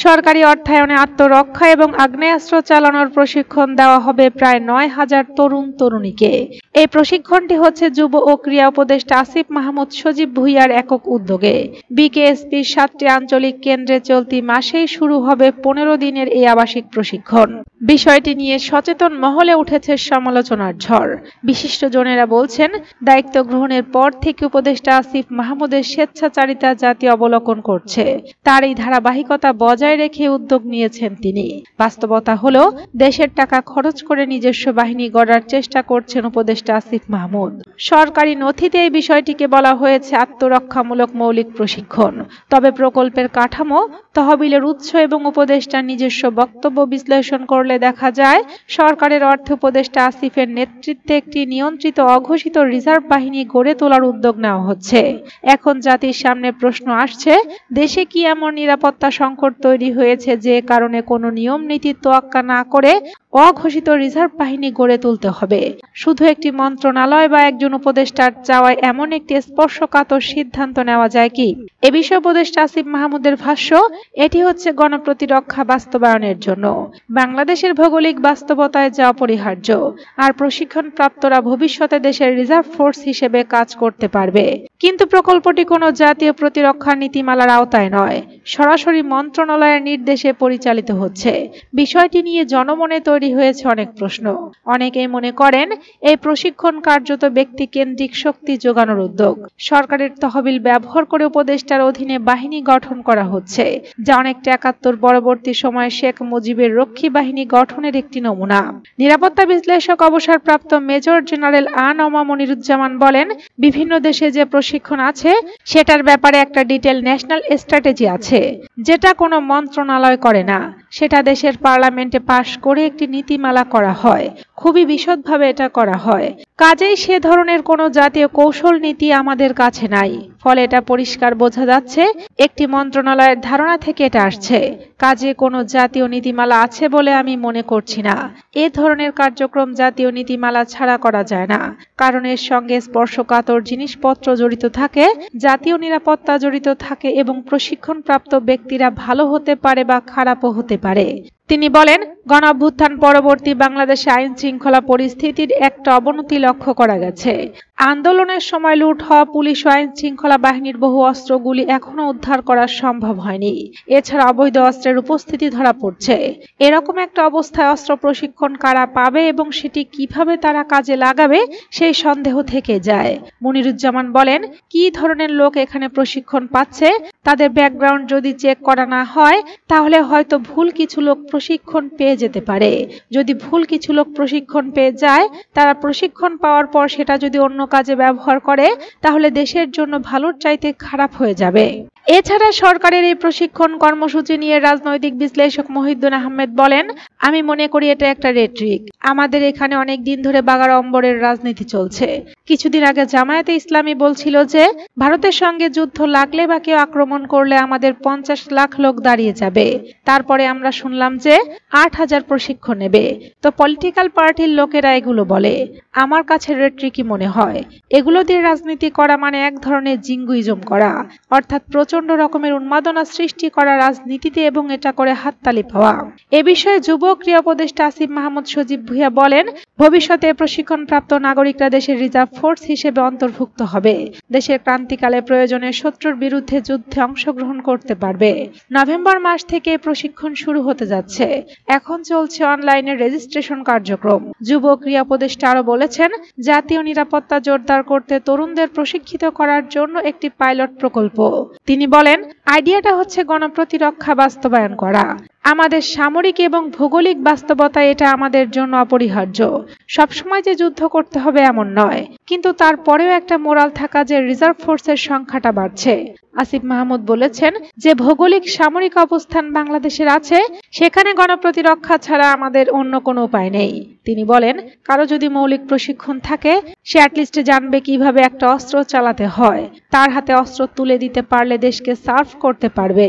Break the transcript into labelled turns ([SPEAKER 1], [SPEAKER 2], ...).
[SPEAKER 1] সরকারি অর্থায়নে আত্মরক্ষা এবং আগ্নেয়াস্ত্র চালানোর প্রশিক্ষণ দেওয়া হবে প্রায় ৯,০০০ তরুণ তরুণীকে। এই প্রশিক্ষণটি হচ্ছে যুব ও ক্রীড়া উপদেষ্টা আসিফ মাহমুদ সজীব ভুঁইয়ার একক উদ্যোগে। বিকেএসপির ৭টি আঞ্চলিক কেন্দ্রে চলতি মাসেই শুরু হবে ১৫ দিনের এই আবাসিক প্রশিক্ষণ। বিষয়টি নিয়ে সচেতন মহলে উঠেছে সমালোচনার ঝড়। বিশিষ্টজনেরা বলছেন, দায়িত্ব গ্রহণের পর থেকে উপদেষ্টা আসিফ মাহমুদের স্বেচ্ছাচারিতা জাতি অবলোকন করছে। তার এই ধারাবাহিকতা বজায় রেখে উদ্যোগ নিয়েছেন তিনি। বাস্তবতা হলো, দেশের টাকা খরচ করে নিজস্ব বাহিনী গড়ার চেষ্টা করছেন উপদেষ্টা আসিফ মাহমুদ। সরকারি নথিতে এই বিষয়টিকে বলা হয়েছে আত্মরক্ষামূলক মৌলিক প্রশিক্ষণ। তবে প্রকল্পের কাঠামো, তহবিলের উৎস এবং উপদেষ্টার নিজস্ব বক্তব্য বিশ্লেষণ করলে দেখা যায়, সরকারের অর্থে উপদেষ্টা আসিফের নেতৃত্বে একটি নিয়ন্ত্রিত অঘোষিত রিজার্ভ বাহিনী গড়ে তোলার উদ্যোগ নেওয়া হচ্ছে। এখন জাতির সামনে প্রশ্ন আসছে, দেশে কি এমন নিরাপত্তা সংকট তৈরি হয়েছে যে কারণে কোনো নিয়ম নীতি তোয়াক্কা না করে অঘোষিত রিজার্ভ বাহিনী গড়ে তুলতে হবে? শুধু একটি মন্ত্রণালয় বা একজন উপদেষ্টার চাওয়ায় এমন একটি স্পর্শকাতর সিদ্ধান্ত নেওয়া যায় কি? এ বিষয়ে উপদেষ্টা আসিফ মাহমুদের ভাষ্য, এটি হচ্ছে গণপ্রতিরক্ষা বাস্তবায়নের জন্য বাংলাদেশের ভৌগোলিক বাস্তবতায় যা অপরিহার্য। আর প্রশিক্ষণ প্রাপ্তরা ভবিষ্যতে দেশের রিজার্ভ ফোর্স হিসেবে কাজ করতে পারবে। কিন্তু প্রকল্পটি কোনো জাতীয় প্রতিরক্ষা নীতিমালার আওতায় নয়, সরাসরি মন্ত্রণালয়ের নির্দেশে পরিচালিত হচ্ছে। বিষয়টি নিয়ে জনমনে তৈরি হয়েছে অনেক প্রশ্ন। অনেকেই মনে করেন, এই প্রশিক্ষণ কার্যত ব্যক্তিকেন্দ্রিক শক্তি যোগানোর উদ্যোগ। সরকারের তহবিল ব্যবহার করে উপদেষ্টার অধীনে বাহিনী গঠন করা হচ্ছে, যা অনেকটা ৭১ পরবর্তী সময়ে শেখ মুজিবের রক্ষী বাহিনী গঠনের একটি নমুনা। নিরাপত্তা বিশ্লেষক অবসরপ্রাপ্ত মেজর জেনারেল আ.ন.ম মনিরুজ্জামান বলেন, বিভিন্ন দেশে যে প্রশিক্ষণ আছে সেটার ব্যাপারে একটা ডিটেল ন্যাশনাল স্ট্র্যাটেজি আছে, যেটা কোনো মন্ত্রণালয় করে না। সেটা দেশের পার্লামেন্টে পাশ করে একটি নীতিমালা করা হয়। খুবই বিশদভাবে এটা করা হয়। কাজেই সে ধরনের কোনো জাতীয় কৌশল নীতি আমাদের কাছে নাই। ফলে এটা পরিষ্কার বোঝা যাচ্ছে একটি মন্ত্রণালয়ের ধারণা থেকে এটা আসছে। কাজে কোনো জাতীয় নীতিমালা আছে বলে আমি মনে করছি না। এ ধরনের কার্যক্রম জাতীয় নীতিমালা ছাড়া করা যায় না, কারণ এর সঙ্গে স্পর্শকাতর জিনিসপত্র জড়িত থাকে, জাতীয় নিরাপত্তা জড়িত থাকে এবং প্রশিক্ষণপ্রাপ্ত ব্যক্তিরা ভালো হতে পারে বা খারাপও হতে পারে। তিনি বলেন, গণঅভ্যুত্থান পরবর্তী বাংলাদেশে আইন শৃঙ্খলা পরিস্থিতির একটা অবনতি লক্ষ্য করা গেছে। আন্দোলনের সময় লুট হওয়া পুলিশ ও আইন শৃঙ্খলা বাহিনীর বহু অস্ত্রগুলি এখনো উদ্ধার করা সম্ভব হয়নি। এছাড়া অবৈধ অস্ত্রের উপস্থিতি ধরা পড়ছে। এরকম একটা অবস্থায় অস্ত্র প্রশিক্ষণ কারা পাবে এবং সেটি কিভাবে তারা কাজে লাগাবে সেই সন্দেহ থেকে যায়। মনিরুজ্জামান বলেন, কি ধরনের লোক এখানে প্রশিক্ষণ পাচ্ছে তাদের ব্যাকগ্রাউন্ড যদি চেক করা না হয়, তাহলে হয়তো ভুল কিছু লোক প্রশিক্ষণ পেয়ে যেতে পারে। যদি ভুল কিছু লোক প্রশিক্ষণ পেয়ে যায়, তারা প্রশিক্ষণ পাওয়ার পর সেটা যদি অন্য কাজে ব্যবহার করে, তাহলে দেশের জন্য ভালোর চাইতে খারাপ হয়ে যাবে। এছাড়া সরকারের এই প্রশিক্ষণ কর্মসূচি নিয়ে রাজনৈতিক বিশ্লেষক মহিউদ্দিন আহমেদ বলেন, আমি মনে করি এটা একটা রেটরিক। আমাদের এখানে অনেক দিন ধরে বাগাড়ম্বরের রাজনীতি চলছে। কিছুদিন আগে জামায়াতে ইসলামী বলছিল যে ভারতের সঙ্গে যুদ্ধ লাগলে বা কেউ আক্রমণ করলে আমাদের ৫০ লাখ লোক দাঁড়িয়ে যাবে। তারপরে আমরা শুনলাম যে ৮,০০০ প্রশিক্ষণ নেবে। তো পলিটিক্যাল পার্টির লোকেরা এগুলো বলে। আমার কাছে রেটরিকই মনে হয়। এগুলো দিয়ে রাজনীতি করা মানে এক ধরনের জিঙ্গুইজম করা, অর্থাৎ প্রচন্ড রকমের উন্মাদনা সৃষ্টি করা রাজনীতিতে এবং এটা করে হাততালি পাওয়া। এ বিষয়ে যুব ক্রীড়া উপদেষ্টা আসিফ মাহমুদ সজীব ভুঁইয়া বলেন, ভবিষ্যতে প্রশিক্ষণপ্রাপ্ত নাগরিকরা দেশের রিজার্ভ ফোর্স হিসেবে অন্তর্ভুক্ত হবে। দেশের ক্রান্তিকালে প্রয়োজনে শত্রুর বিরুদ্ধে যুদ্ধে অংশগ্রহণ করতে পারবে। নভেম্বর মাস থেকে প্রশিক্ষণ শুরু হতে যাচ্ছে। এখন চলছে অনলাইনে রেজিস্ট্রেশন কার্যক্রম। যুব ক্রীড়া উপদেষ্টা আরো বলেছেন, জাতীয় নিরাপত্তা জোরদার করতে তরুণদের প্রশিক্ষিত করার জন্য একটি পাইলট প্রকল্প। তিনি বলেন, আইডিয়াটা হচ্ছে গণপ্রতিরক্ষা বাস্তবায়ন করা। আমাদের সামরিক এবং ভৌগোলিক বাস্তবতায় এটা আমাদের জন্য অপরিহার্য। সবসময় যে যুদ্ধ করতে হবে এমন নয়, কিন্তু তারপরেও একটা মোরাল থাকা যে রিজার্ভ ফোর্সের সংখ্যাটা বাড়ছে। আসিফ মাহমুদ বলেছেন, যে ভৌগোলিক সামরিক অবস্থান বাংলাদেশের আছে, সেখানে গণপ্রতিরক্ষা ছাড়া আমাদের অন্য কোনো উপায় নেই। তিনি বলেন, কারো যদি মৌলিক প্রশিক্ষণ থাকে, সে অ্যাটলিস্ট জানবে কিভাবে একটা অস্ত্র চালাতে হয়। তার হাতে অস্ত্র তুলে দিতে পারলে দেশকে সার্ভ করতে পারবে।